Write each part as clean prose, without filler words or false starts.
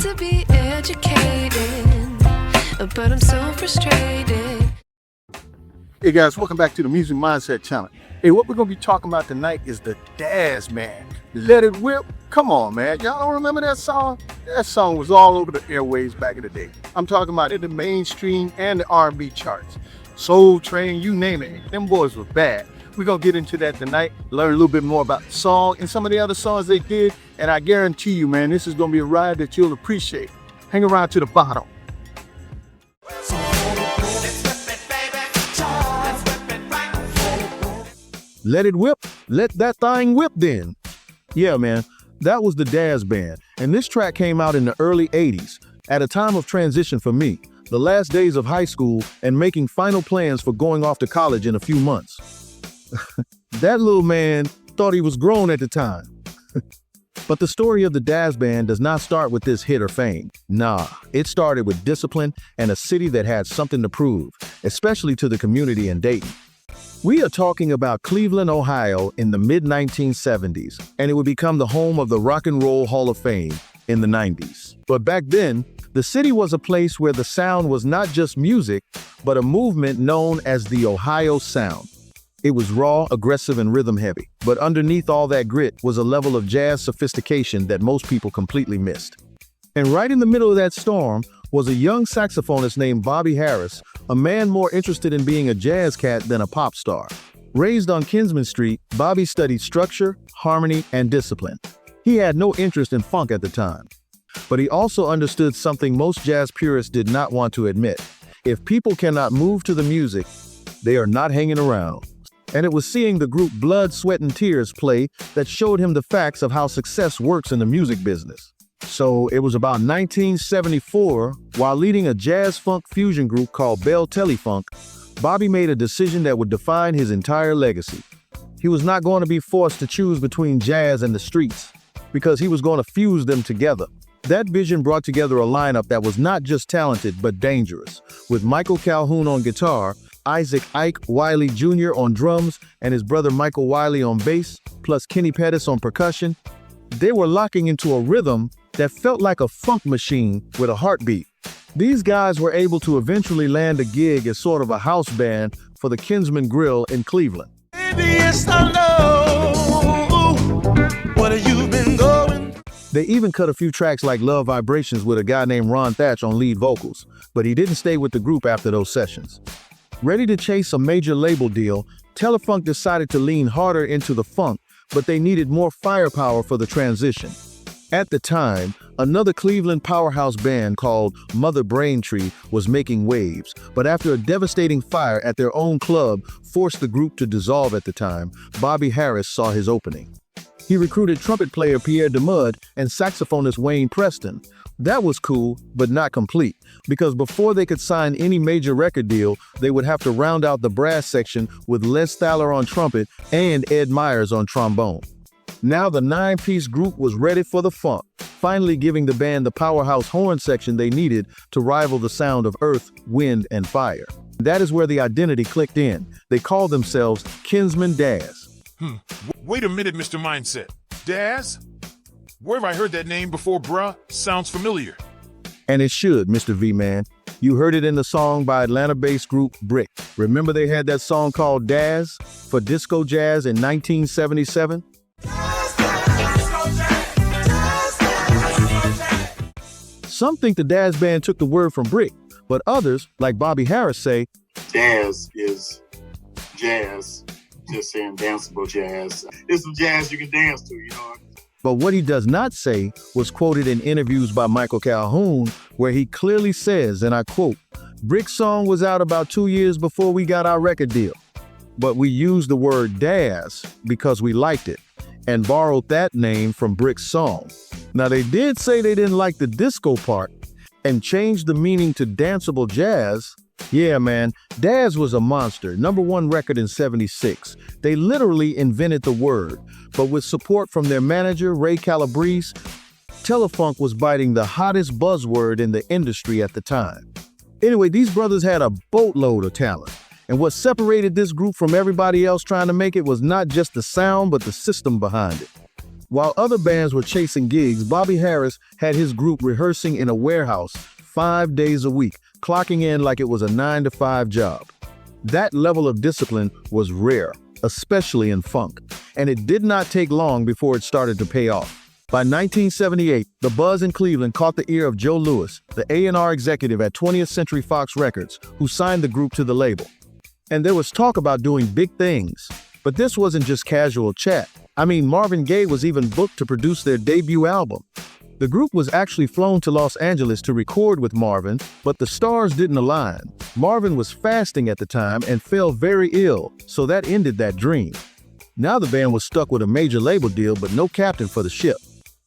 to be educated, but I'm so frustrated. Hey guys, welcome back to the Music Mindset Channel. Hey, what we're going to be talking about tonight is the Dazz Band. Let It Whip. Come on, man. Y'all don't remember that song? That song was all over the airwaves back in the day. I'm talking about in the mainstream and the R&B charts. Soul Train, you name it. Them boys were bad. We're going to get into that tonight, learn a little bit more about the song and some of the other songs they did. And I guarantee you, man, this is going to be a ride that you'll appreciate. Hang around to the bottom. Let it whip, let that thing whip then. Yeah, man, that was the Dazz Band. And this track came out in the early 80s, at a time of transition for me, the last days of high school and making final plans for going off to college in a few months. That little man thought he was grown at the time. But the story of the Dazz Band does not start with this hit or fame. Nah, it started with discipline and a city that had something to prove, especially to the community in Dayton. We are talking about Cleveland, Ohio in the mid-1970s, and it would become the home of the Rock and Roll Hall of Fame in the 90s. But back then, the city was a place where the sound was not just music, but a movement known as the Ohio Sound. It was raw, aggressive, and rhythm-heavy, but underneath all that grit was a level of jazz sophistication that most people completely missed. And right in the middle of that storm was a young saxophonist named Bobby Harris, a man more interested in being a jazz cat than a pop star. Raised on Kinsman Street, Bobby studied structure, harmony, and discipline. He had no interest in funk at the time. But he also understood something most jazz purists did not want to admit. If people cannot move to the music, they are not hanging around. And it was seeing the group Blood, Sweat, and Tears play that showed him the facts of how success works in the music business. So it was about 1974, while leading a jazz-funk fusion group called Bell Telefunk, Bobby made a decision that would define his entire legacy. He was not going to be forced to choose between jazz and the streets, because he was going to fuse them together. That vision brought together a lineup that was not just talented, but dangerous, with Michael Calhoun on guitar, Isaac Ike Wiley Jr. on drums, and his brother Michael Wiley on bass, plus Kenny Pettis on percussion. They were locking into a rhythm that felt like a funk machine with a heartbeat. These guys were able to eventually land a gig as sort of a house band for the Kinsman Grill in Cleveland. Baby, yes, I know what you've been going. They even cut a few tracks like Love Vibrations with a guy named Ron Thatch on lead vocals, but he didn't stay with the group after those sessions. Ready to chase a major label deal, Telefunk decided to lean harder into the funk, but they needed more firepower for the transition. At the time, another Cleveland powerhouse band called Mother Braintree was making waves, but after a devastating fire at their own club forced the group to dissolve at the time, Bobby Harris saw his opening. He recruited trumpet player Pierre DeMud and saxophonist Wayne Preston. That was cool, but not complete, because before they could sign any major record deal, they would have to round out the brass section with Les Thaler on trumpet and Ed Myers on trombone. Now the 9-piece group was ready for the funk, finally giving the band the powerhouse horn section they needed to rival the sound of Earth, Wind, and Fire. That is where the identity clicked in. They called themselves Kinsman Dazz. Wait a minute, Mr. Mindset. Dazz? Where have I heard that name before, bruh? Sounds familiar. And it should, Mr. V-Man. You heard it in the song by Atlanta-based group Brick. Remember they had that song called Dazz for disco jazz in 1977? Some think the Dazz Band took the word from Brick, but others, like Bobby Harris, say, Dazz is jazz, just saying danceable jazz. It's some jazz you can dance to, you know. But what he does not say was quoted in interviews by Michael Calhoun, where he clearly says, and I quote, "Brick's song was out about 2 years before we got our record deal. But we used the word Dazz because we liked it and borrowed that name from Brick's song." Now they did say they didn't like the disco part and changed the meaning to danceable jazz. Yeah, man, Dazz was a monster, #1 record in '76. They literally invented the word, but with support from their manager, Ray Calabrese, Telefunk was biting the hottest buzzword in the industry at the time. Anyway, these brothers had a boatload of talent. And what separated this group from everybody else trying to make it was not just the sound, but the system behind it. While other bands were chasing gigs, Bobby Harris had his group rehearsing in a warehouse 5 days a week, clocking in like it was a 9-to-5 job. That level of discipline was rare, especially in funk, and it did not take long before it started to pay off. By 1978, the buzz in Cleveland caught the ear of Joe Louis, the A&R executive at 20th Century Fox Records, who signed the group to the label. And there was talk about doing big things. But this wasn't just casual chat. I mean, Marvin Gaye was even booked to produce their debut album. The group was actually flown to Los Angeles to record with Marvin, but the stars didn't align. Marvin was fasting at the time and fell very ill, so that ended that dream. Now the band was stuck with a major label deal, but no captain for the ship.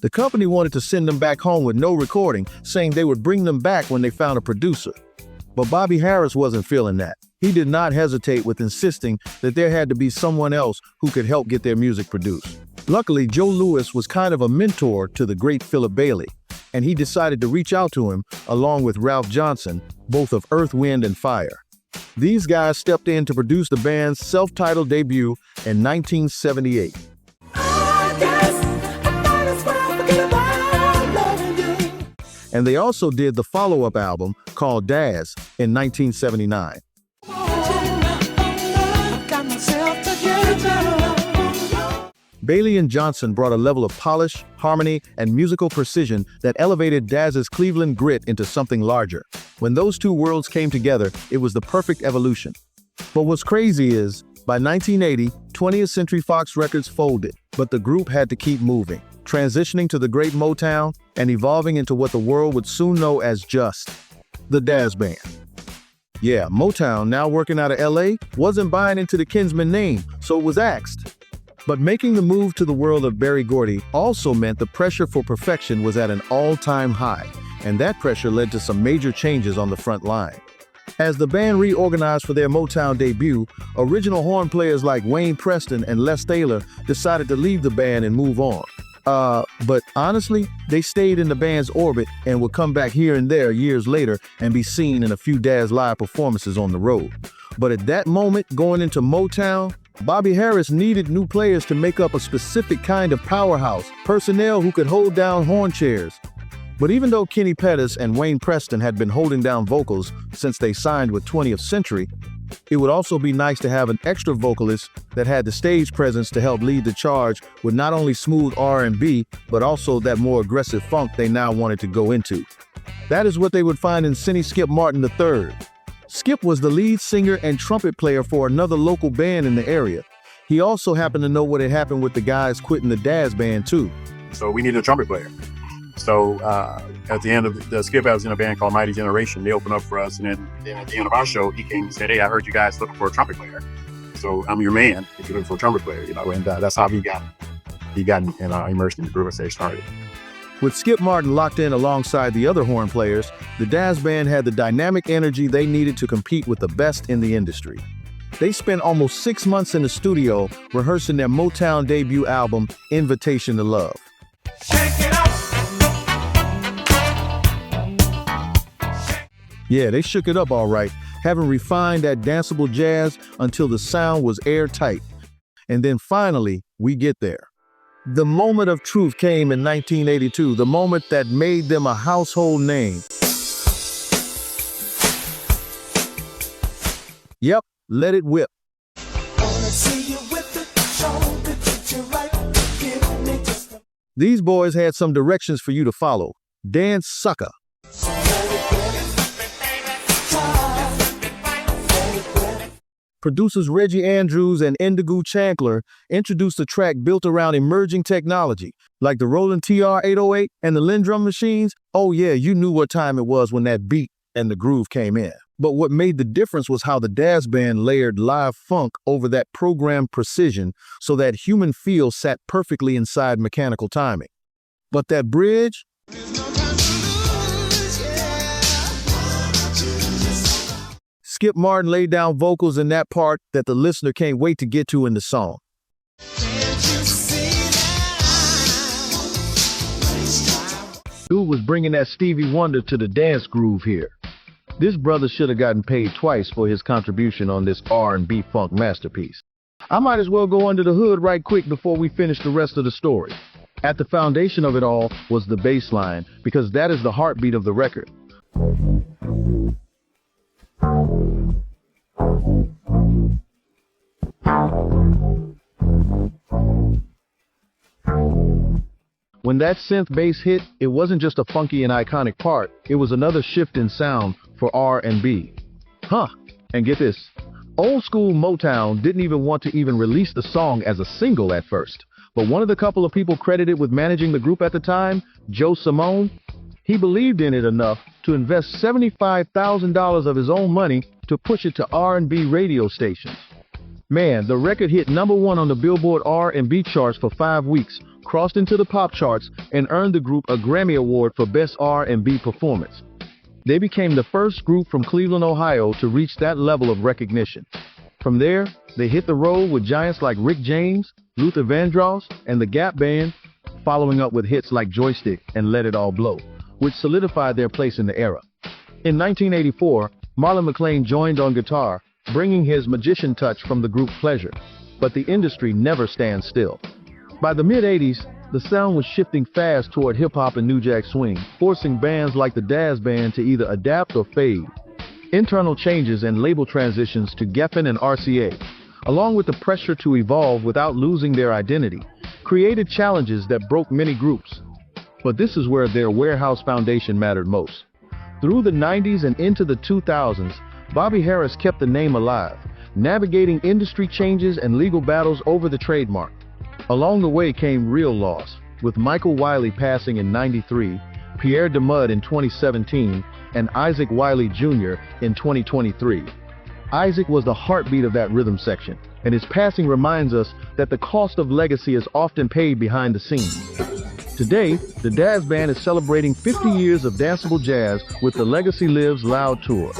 The company wanted to send them back home with no recording, saying they would bring them back when they found a producer. But Bobby Harris wasn't feeling that. He did not hesitate with insisting that there had to be someone else who could help get their music produced. Luckily, Joe Louis was kind of a mentor to the great Philip Bailey, and he decided to reach out to him along with Ralph Johnson, both of Earth, Wind and Fire. These guys stepped in to produce the band's self-titled debut in 1978. And they also did the follow-up album called Dazz in 1979. Bailey and Johnson brought a level of polish, harmony, and musical precision that elevated Dazz's Cleveland grit into something larger. When those two worlds came together, it was the perfect evolution. But what's crazy is, by 1980, 20th Century Fox Records folded, but the group had to keep moving, transitioning to the great Motown and evolving into what the world would soon know as just the Dazz Band. Yeah, Motown, now working out of LA, wasn't buying into the Kinsman name, so it was axed. But making the move to the world of Berry Gordy also meant the pressure for perfection was at an all-time high, and that pressure led to some major changes on the front line. As the band reorganized for their Motown debut, original horn players like Wayne Preston and Les Taylor decided to leave the band and move on. But honestly, they stayed in the band's orbit and would come back here and there years later and be seen in a few Dazz live performances on the road. But at that moment, going into Motown, Bobby Harris needed new players to make up a specific kind of powerhouse, personnel who could hold down horn chairs. But even though Kenny Pettis and Wayne Preston had been holding down vocals since they signed with 20th Century, it would also be nice to have an extra vocalist that had the stage presence to help lead the charge with not only smooth R&B, but also that more aggressive funk they now wanted to go into. That is what they would find in Cindy "Skip" Martin III. Skip was the lead singer and trumpet player for another local band in the area. He also happened to know what had happened with the guys quitting the Dazz Band too. So we needed a trumpet player. So at the end of the Skip, I was in a band called Mighty Generation. They opened up for us, and then at the end of our show, he came and said, "Hey, I heard you guys looking for a trumpet player. So I'm your man if you're looking for a trumpet player." And that's how he got immersed in the group as they started. With Skip Martin locked in alongside the other horn players, the Dazz Band had the dynamic energy they needed to compete with the best in the industry. They spent almost 6 months in the studio rehearsing their Motown debut album, Invitation to Love. Yeah, they shook it up all right, having refined that danceable jazz until the sound was airtight. And then finally, we get there. The moment of truth came in 1982, the moment that made them a household name. Yep, Let It Whip. These boys had some directions for you to follow. Dance Sucker. Producers Reggie Andrews and Indigo Chancellor introduced a track built around emerging technology, like the Roland TR-808 and the Lindrum machines. Oh yeah, you knew what time it was when that beat and the groove came in. But what made the difference was how the Dazz Band layered live funk over that programmed precision so that human feel sat perfectly inside mechanical timing. But that bridge? Skip Martin laid down vocals in that part that the listener can't wait to get to in the song. Dude was bringing that Stevie Wonder to the dance groove here. This brother should have gotten paid twice for his contribution on this R&B funk masterpiece. I might as well go under the hood right quick before we finish the rest of the story. At the foundation of it all was the bass line, because that is the heartbeat of the record. When that synth bass hit, it wasn't just a funky and iconic part, it was another shift in sound for R&B. And get this, old school Motown didn't even want to release the song as a single at first. But one of the couple of people credited with managing the group at the time, Joe Simone, he believed in it enough to invest $75,000 of his own money to push it to R&B radio stations. Man, the record hit #1 on the Billboard R&B charts for 5 weeks, crossed into the pop charts, and earned the group a Grammy Award for Best R&B Performance. They became the first group from Cleveland, Ohio to reach that level of recognition. From there, they hit the road with giants like Rick James, Luther Vandross, and the Gap Band, following up with hits like Joystick and Let It All Blow, which solidified their place in the era. In 1984, Marlon McClain joined on guitar, bringing his magician touch from the group Pleasure. But the industry never stands still. By the mid-'80s, the sound was shifting fast toward hip-hop and New Jack Swing, forcing bands like the Dazz Band to either adapt or fade. Internal changes and label transitions to Geffen and RCA, along with the pressure to evolve without losing their identity, created challenges that broke many groups. But this is where their warehouse foundation mattered most. Through the 90s and into the 2000s, Bobby Harris kept the name alive, navigating industry changes and legal battles over the trademark. Along the way came real loss, with Michael Wiley passing in '93, Pierre DeMud in 2017, and Isaac Wiley Jr. in 2023. Isaac was the heartbeat of that rhythm section, and his passing reminds us that the cost of legacy is often paid behind the scenes. Today, the Dazz Band is celebrating 50 years of danceable jazz with the Legacy Lives Loud Tour.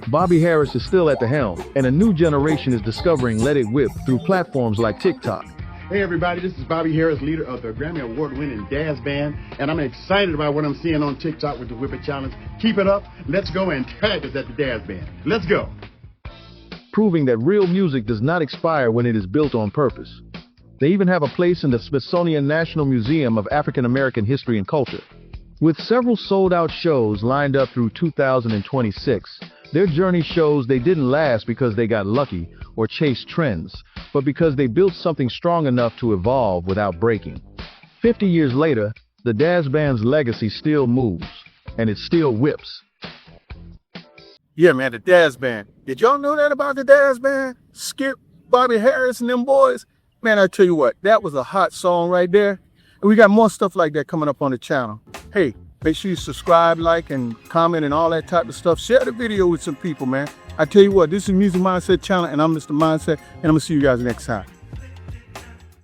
Bobby Harris is still at the helm, and a new generation is discovering Let It Whip through platforms like TikTok. Hey everybody, this is Bobby Harris, leader of the Grammy Award-winning Dazz Band, and I'm excited about what I'm seeing on TikTok with the Whip It Challenge. Keep it up, let's go and tag us at the Dazz Band. Let's go! Proving that real music does not expire when it is built on purpose. They even have a place in the Smithsonian National Museum of African American History and Culture. With several sold-out shows lined up through 2026, their journey shows they didn't last because they got lucky or chased trends, but because they built something strong enough to evolve without breaking. 50 years later, the Dazz Band's legacy still moves, and it still whips. Yeah, man, the Dazz Band. Did y'all know that about the Dazz Band? Skip, Bobby Harris, and them boys? Man, I tell you what, that was a hot song right there. And we got more stuff like that coming up on the channel. Hey, make sure you subscribe, like, and comment, and all that type of stuff. Share the video with some people, man. I tell you what, this is Music Mindset Channel, and I'm Mr. Mindset, and I'm going to see you guys next time.